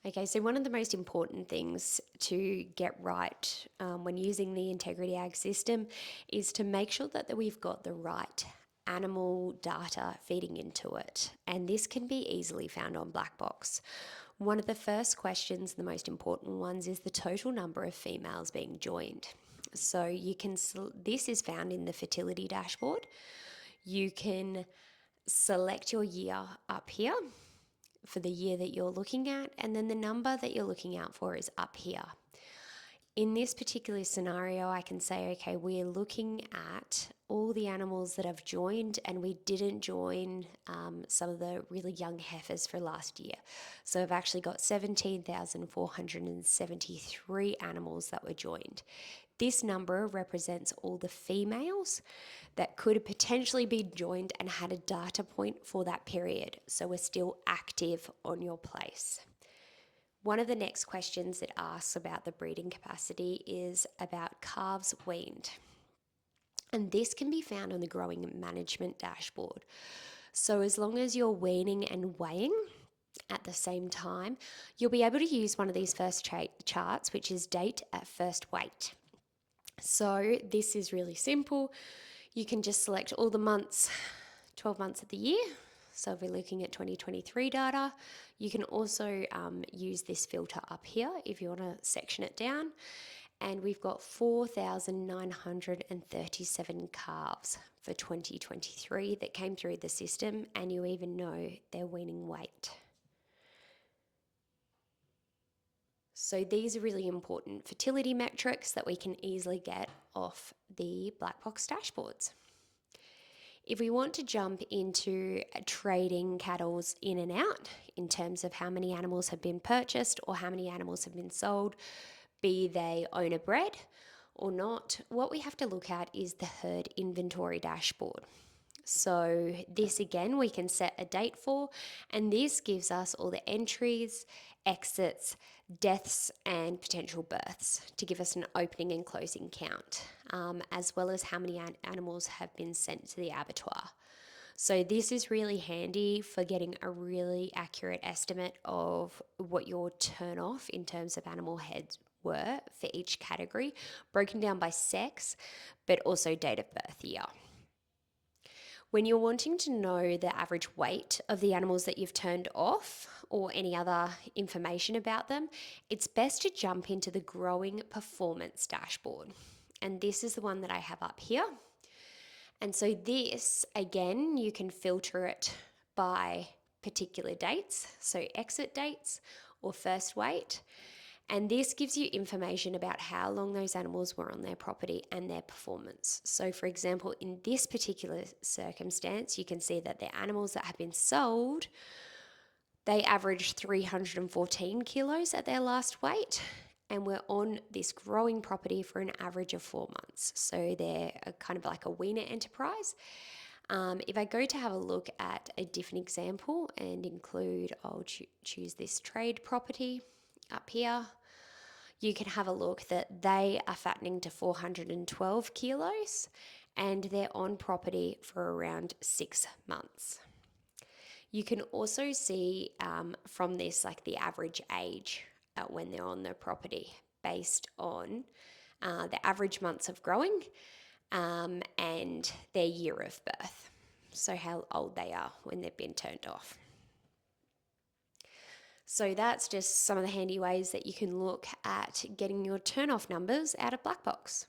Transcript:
Okay, so one of the most important things to get right when using the Integrity Ag system is to make sure that we've got the right animal data feeding into it. And this can be easily found on Black Box. One of the first questions, the most important ones, is the total number of females being joined. So this is found in the fertility dashboard. You can select your year up here for the year that you're looking at, and then the number that you're looking out for is up here. In this particular scenario, I can say, okay, we're looking at all the animals that have joined, and we didn't join some of the really young heifers for last year. So I've actually got 17,473 animals that were joined. This number represents all the females that could have potentially been joined and had a data point for that period. So we're still active on your place. One of the next questions that asks about the breeding capacity is about calves weaned. And this can be found on the growing management dashboard. So as long as you're weaning and weighing at the same time, you'll be able to use one of these first charts, which is date at first weight. So this is really simple. You can just select all the months, 12 months of the year. So if we're looking at 2023 data, you can also use this filter up here if you want to section it down. And we've got 4,937 calves for 2023 that came through the system, and you even know their weaning weight. So these are really important fertility metrics that we can easily get off the Black Box dashboards. If we want to jump into trading cattle's in and out in terms of how many animals have been purchased or how many animals have been sold, be they owner bred or not, what we have to look at is the herd inventory dashboard. So this again, we can set a date for, and this gives us all the entries, exits, deaths, and potential births to give us an opening and closing count, as well as how many animals have been sent to the abattoir. So this is really handy for getting a really accurate estimate of what your turn off in terms of animal heads were for each category, broken down by sex, but also date of birth year. When you're wanting to know the average weight of the animals that you've turned off or any other information about them, it's best to jump into the growing performance dashboard. And this is the one that I have up here. And so this, again, you can filter it by particular dates, so exit dates or first weight. And this gives you information about how long those animals were on their property and their performance. So for example, in this particular circumstance, you can see that the animals that have been sold, they averaged 314 kilos at their last weight, and we're on this growing property for an average of 4 months. So they're kind of like a weaner enterprise. If I go to have a look at a different example and include, I'll choose this trade property up here, you can have a look that they are fattening to 412 kilos and they're on property for around 6 months. You can also see from this like the average age when they're on their property based on the average months of growing and their year of birth. So how old they are when they've been turned off. So that's just some of the handy ways that you can look at getting your turn-off numbers out of Black Box.